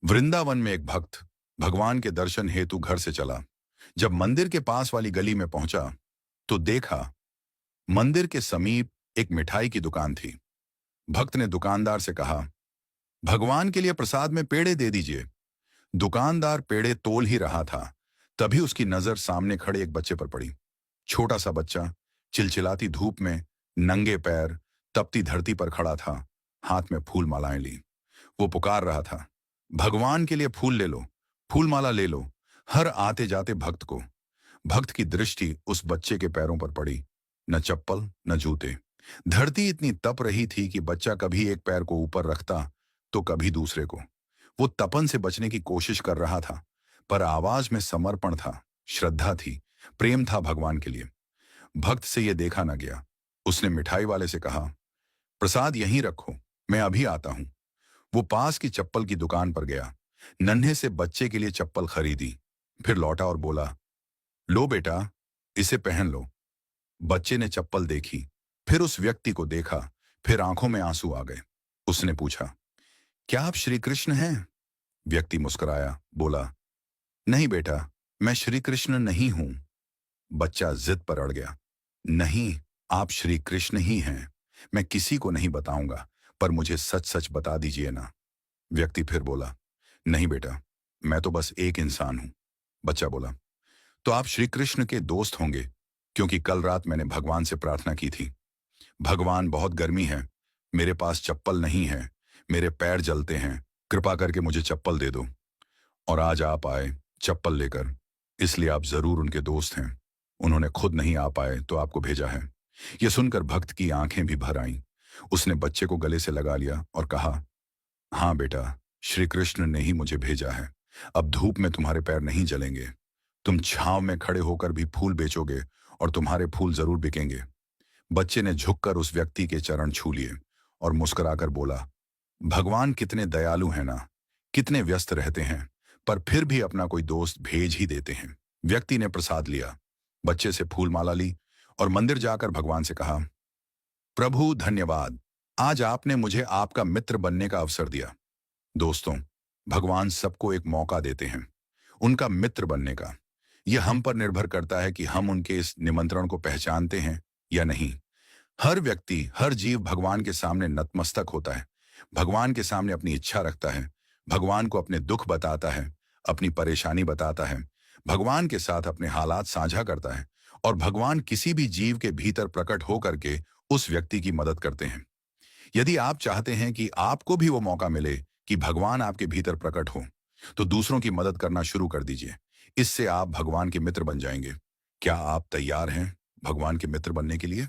वृंदावन में एक भक्त भगवान के दर्शन हेतु घर से चला। जब मंदिर के पास वाली गली में पहुंचा तो देखा मंदिर के समीप एक मिठाई की दुकान थी। भक्त ने दुकानदार से कहा, भगवान के लिए प्रसाद में पेड़े दे दीजिए। दुकानदार पेड़े तोल ही रहा था, तभी उसकी नजर सामने खड़े एक बच्चे पर पड़ी। छोटा सा बच्चा चिलचिलाती धूप में नंगे पैर तपती धरती पर खड़ा था, हाथ में फूल मालाएं ली। वो पुकार रहा था, भगवान के लिए फूल ले लो, फूल माला ले लो। हर आते जाते भक्त की दृष्टि उस बच्चे के पैरों पर पड़ी। न चप्पल न जूते। धरती इतनी तप रही थी कि बच्चा कभी एक पैर को ऊपर रखता तो कभी दूसरे को। वो तपन से बचने की कोशिश कर रहा था, पर आवाज में समर्पण था, श्रद्धा थी, प्रेम था भगवान के लिए। भक्त से यह देखा न गया। उसने मिठाई वाले से कहा, प्रसाद यहीं रखो, मैं अभी आता हूं। वो पास की चप्पल की दुकान पर गया, नन्हे से बच्चे के लिए चप्पल खरीदी, फिर लौटा और बोला, लो बेटा, इसे पहन लो। बच्चे ने चप्पल देखी, फिर उस व्यक्ति को देखा, फिर आंखों में आंसू आ गए। उसने पूछा, क्या आप श्री कृष्ण हैं? व्यक्ति मुस्कुराया, बोला, नहीं बेटा, मैं श्री कृष्ण नहीं हूं। बच्चा जिद पर अड़ गया, नहीं, आप श्री कृष्ण ही हैं। मैं किसी को नहीं बताऊंगा, पर मुझे सच सच बता दीजिए ना। व्यक्ति फिर बोला, नहीं बेटा, मैं तो बस एक इंसान हूं। बच्चा बोला, तो आप श्री कृष्ण के दोस्त होंगे, क्योंकि कल रात मैंने भगवान से प्रार्थना की थी। भगवान, बहुत गर्मी है, मेरे पास चप्पल नहीं है, मेरे पैर जलते हैं, कृपा करके मुझे चप्पल दे दो। और आज आप आए चप्पल लेकर, इसलिए आप जरूर उनके दोस्त हैं। उन्होंने खुद नहीं आ पाए तो आपको भेजा है। यह सुनकर भक्त की आंखें भी भर आईं। उसने बच्चे को गले से लगा लिया और कहा, हाँ बेटा, श्री कृष्ण ने ही मुझे भेजा है। अब धूप में तुम्हारे पैर नहीं जलेंगे। तुम छांव में खड़े होकर भी फूल बेचोगे और तुम्हारे फूल जरूर बिकेंगे। बच्चे ने झुककर उस व्यक्ति के चरण छू लिए और मुस्कुराकर बोला, भगवान कितने दयालु हैं ना, कितने व्यस्त रहते हैं, पर फिर भी अपना कोई दोस्त भेज ही देते हैं। व्यक्ति ने प्रसाद लिया, बच्चे से फूल माला ली और मंदिर जाकर भगवान से कहा, प्रभु धन्यवाद, आज आपने मुझे आपका मित्र बनने का अवसर दिया। दोस्तों, भगवान सबको एक मौका देते हैं उनका मित्र बनने का। यह हम पर निर्भर करता है कि हम उनके इस निमंत्रण को पहचानते हैं या नहीं। हर व्यक्ति, हर जीव भगवान के सामने नतमस्तक होता है, भगवान के सामने अपनी इच्छा रखता है, भगवान को अपने दुख बताता है, अपनी परेशानी बताता है, भगवान के साथ अपने हालात साझा करता है, और भगवान किसी भी जीव के भीतर प्रकट होकर के उस व्यक्ति की मदद करते हैं। यदि आप चाहते हैं कि आपको भी वो मौका मिले कि भगवान आपके भीतर प्रकट हो, तो दूसरों की मदद करना शुरू कर दीजिए। इससे आप भगवान के मित्र बन जाएंगे। क्या आप तैयार हैं भगवान के मित्र बनने के लिए?